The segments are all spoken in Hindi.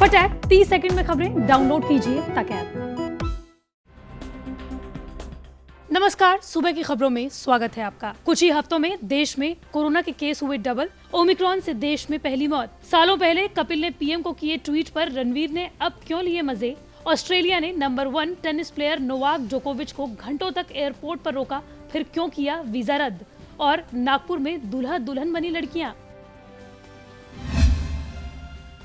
फटाक 30 सेकंड में खबरें डाउनलोड कीजिए तक ऐप। नमस्कार, सुबह की खबरों में स्वागत है आपका। कुछ ही हफ्तों में देश में कोरोना के केस हुए डबल। ओमिक्रॉन से देश में पहली मौत। सालों पहले कपिल ने पीएम को किए ट्वीट पर रणवीर ने अब क्यों लिए मजे। ऑस्ट्रेलिया ने नंबर 1 टेनिस प्लेयर नोवाक जोकोविच को घंटों तक एयरपोर्ट पर रोका, फिर क्यों किया वीजा रद्द। और नागपुर में दूल्हा दुल्हन बनी लड़कियां।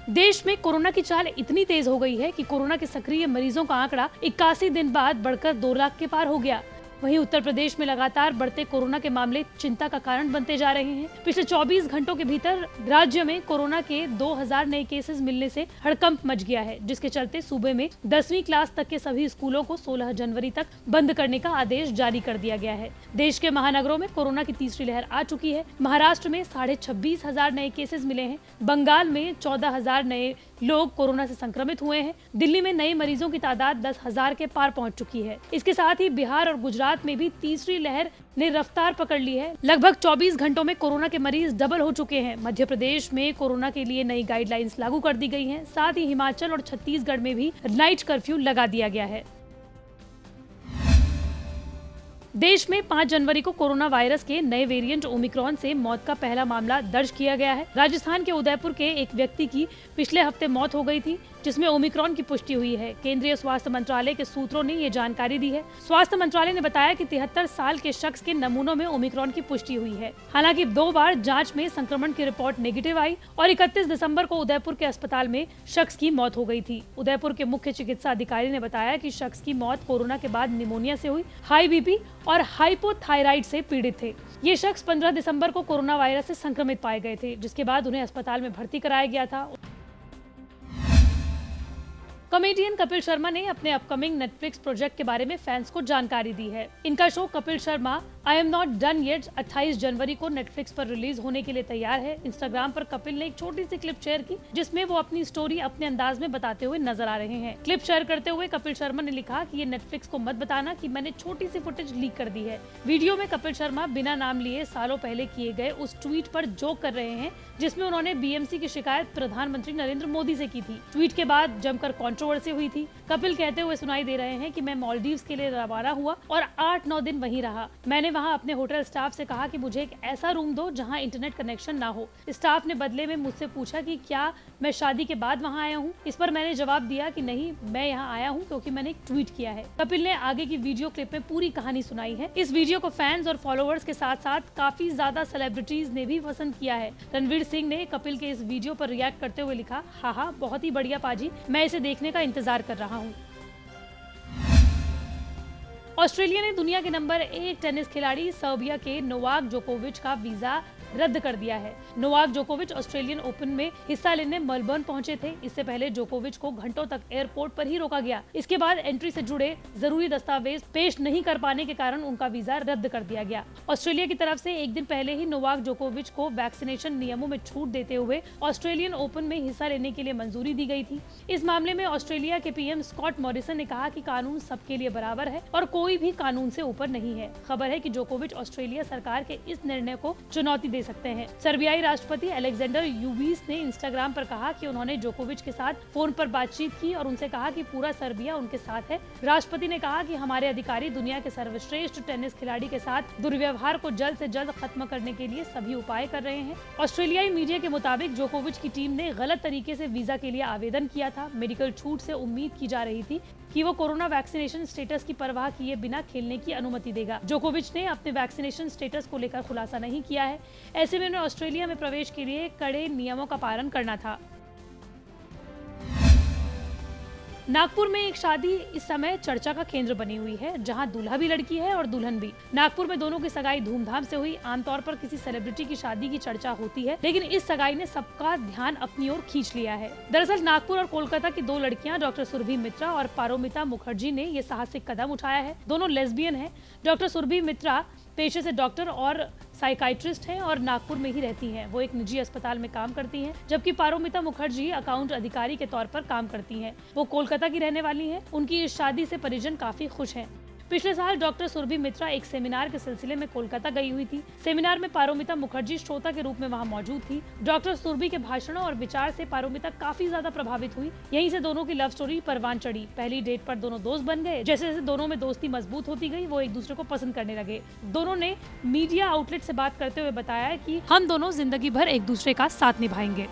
देश में कोरोना की चाल इतनी तेज हो गई है कि कोरोना के सक्रिय मरीजों का आंकड़ा 81 दिन बाद बढ़कर 2 लाख के पार हो गया। वहीं उत्तर प्रदेश में लगातार बढ़ते कोरोना के मामले चिंता का कारण बनते जा रहे हैं। पिछले 24 घंटों के भीतर राज्य में कोरोना के 2000 नए केसेस मिलने से हड़कंप मच गया है, जिसके चलते सूबे में 10वीं क्लास तक के सभी स्कूलों को 16 जनवरी तक बंद करने का आदेश जारी कर दिया गया है। देश के महानगरों में कोरोना की तीसरी लहर आ चुकी है। महाराष्ट्र में 26,500 नए केसेस मिले हैं। बंगाल में 14,000 नए लोग कोरोना से संक्रमित हुए हैं। दिल्ली में नए मरीजों की तादाद 10,000 के पार पहुंच चुकी है। इसके साथ ही बिहार और गुजरात में भी तीसरी लहर ने रफ्तार पकड़ ली है। लगभग 24 घंटों में कोरोना के मरीज डबल हो चुके हैं। मध्य प्रदेश में कोरोना के लिए नई गाइडलाइंस लागू कर दी गई हैं। साथ ही हिमाचल और छत्तीसगढ़ में भी नाइट कर्फ्यू लगा दिया गया है। देश में 5 जनवरी को कोरोना वायरस के नए वेरिएंट ओमिक्रॉन से मौत का पहला मामला दर्ज किया गया है। राजस्थान के उदयपुर के एक व्यक्ति की पिछले हफ्ते मौत हो गई थी, जिसमें ओमिक्रॉन की पुष्टि हुई है। केंद्रीय स्वास्थ्य मंत्रालय के सूत्रों ने ये जानकारी दी है। स्वास्थ्य मंत्रालय ने बताया कि 73 साल के शख्स के नमूनों में ओमिक्रॉन की पुष्टि हुई है। हालांकि 2 बार जांच में संक्रमण की रिपोर्ट नेगेटिव आई और 31 दिसंबर को उदयपुर के अस्पताल में शख्स की मौत हो गई थी। उदयपुर के मुख्य चिकित्सा अधिकारी ने बताया कि शख्स की मौत कोरोना के बाद निमोनिया से हुई, हाई बीपी और हाइपोथायराइड से पीड़ित थे। ये शख्स 15 दिसंबर को कोरोना वायरस से संक्रमित पाए गए थे, जिसके बाद उन्हें अस्पताल में भर्ती कराया गया था। कॉमेडियन कपिल शर्मा ने अपने अपकमिंग नेटफ्लिक्स प्रोजेक्ट के बारे में फैंस को जानकारी दी है। इनका show Kapil Sharma I am not done yet 28 जनवरी को नेटफ्लिक्स पर रिलीज होने के लिए तैयार है। इंस्टाग्राम पर कपिल ने एक छोटी सी क्लिप शेयर की, जिसमें वो अपनी स्टोरी अपने अंदाज में बताते हुए नजर आ रहे हैं। क्लिप शेयर करते हुए कपिल शर्मा ने लिखा कि ये नेटफ्लिक्स को मत बताना कि मैंने छोटी सी फुटेज लीक कर दी है। वीडियो में कपिल शर्मा बिना नाम लिए सालों पहले किए गए उस ट्वीट पर जोक कर रहे हैं, जिसमें उन्होंने बीएमसी की शिकायत प्रधानमंत्री नरेंद्र मोदी से की थी। ट्वीट के बाद जमकर कंट्रोवर्सी हुई थी। कपिल कहते हुए सुनाई दे रहे हैं कि मैं मालदीव्स के लिए रवाना हुआ और 8-9 दिन वहीं रहा। मैंने वहां अपने होटल स्टाफ से कहा कि मुझे एक ऐसा रूम दो जहां इंटरनेट कनेक्शन ना हो। स्टाफ ने बदले में मुझसे पूछा कि क्या मैं शादी के बाद वहां आया हूं। इस पर मैंने जवाब दिया कि नहीं, मैं यहाँ आया हूँ क्योंकि मैंने एक ट्वीट किया है। कपिल ने आगे की वीडियो क्लिप में पूरी कहानी सुनाई है। इस वीडियो को फैंस और फॉलोअर्स के साथ साथ काफी ज्यादा सेलिब्रिटीज ने भी पसंद किया है। रणवीर सिंह ने कपिल के इस वीडियो पर रिएक्ट करते हुए लिखा, हाँ, बहुत ही बढ़िया पाजी, मैं इसे देखने का इंतजार कर रहा हूँ। ऑस्ट्रेलिया ने दुनिया के नंबर 1 टेनिस खिलाड़ी सर्बिया के नोवाक जोकोविच का वीजा रद्द कर दिया है। नोवाक जोकोविच ऑस्ट्रेलियन ओपन में हिस्सा लेने मेलबर्न पहुंचे थे। इससे पहले जोकोविच को घंटों तक एयरपोर्ट पर ही रोका गया। इसके बाद एंट्री से जुड़े जरूरी दस्तावेज पेश नहीं कर पाने के कारण उनका वीजा रद्द कर दिया गया। ऑस्ट्रेलिया की तरफ से एक दिन पहले ही नोवाक जोकोविच को वैक्सीनेशन नियमों में छूट देते हुए ऑस्ट्रेलियन ओपन में हिस्सा लेने के लिए मंजूरी दी गई थी। इस मामले में ऑस्ट्रेलिया के पीएम स्कॉट मॉरिसन ने कहा कि कानून सबके लिए बराबर है और कोई भी कानून से ऊपर नहीं है। खबर है कि जोकोविच ऑस्ट्रेलिया सरकार के इस निर्णय को चुनौती दे सकते हैं। सर्बियाई राष्ट्रपति अलेक्जेंडर यूविस ने इंस्टाग्राम पर कहा कि उन्होंने जोकोविच के साथ फोन पर बातचीत की और उनसे कहा कि पूरा सर्बिया उनके साथ है। राष्ट्रपति ने कहा कि हमारे अधिकारी दुनिया के सर्वश्रेष्ठ टेनिस खिलाड़ी के साथ दुर्व्यवहार को जल्द से जल्द खत्म करने के लिए सभी उपाय कर रहे हैं। ऑस्ट्रेलियाई मीडिया के मुताबिक जोकोविच की टीम ने गलत तरीके से वीजा के लिए आवेदन किया था। मेडिकल छूट से उम्मीद की जा रही थी कि वो कोरोना वैक्सीनेशन स्टेटस की परवाह किए बिना खेलने की अनुमति देगा। जोकोविच ने अपने वैक्सीनेशन स्टेटस को लेकर खुलासा नहीं किया है। ऐसे में उन्हें ऑस्ट्रेलिया में प्रवेश के लिए कड़े नियमों का पालन करना था। नागपुर में एक शादी इस समय चर्चा का केंद्र बनी हुई है, जहां दूल्हा भी लड़की है और दुल्हन भी। नागपुर में दोनों की सगाई धूमधाम से हुई। आमतौर पर किसी सेलिब्रिटी की शादी की चर्चा होती है, लेकिन इस सगाई ने सबका ध्यान अपनी ओर खींच लिया है। दरअसल नागपुर और कोलकाता की 2 लड़कियां डॉक्टर सुरभि मित्रा और पारोमिता मुखर्जी ने ये साहसिक कदम उठाया है। दोनों लेस्बियन हैं। डॉक्टर सुरभि मित्रा पेशे से डॉक्टर और साइकाइट्रिस्ट हैं और नागपुर में ही रहती हैं। वो एक निजी अस्पताल में काम करती हैं, जबकि पारोमिता मुखर्जी अकाउंट अधिकारी के तौर पर काम करती हैं। वो कोलकाता की रहने वाली हैं। उनकी इस शादी से परिजन काफी खुश हैं। पिछले साल डॉक्टर सुरभि मित्रा एक सेमिनार के सिलसिले में कोलकाता गई हुई थी। सेमिनार में पारोमिता मुखर्जी श्रोता के रूप में वहां मौजूद थी। डॉक्टर सुरभि के भाषणों और विचार से पारोमिता काफी ज्यादा प्रभावित हुई। यहीं से दोनों की लव स्टोरी परवान चढ़ी। पहली डेट पर दोनों दोस्त बन गए। जैसे जैसे दोनों में दोस्ती मजबूत होती गई, वो एक दूसरे को पसंद करने लगे। दोनों ने मीडिया आउटलेट से बात करते हुए बताया कि हम दोनों जिंदगी भर एक दूसरे का साथ निभाएंगे।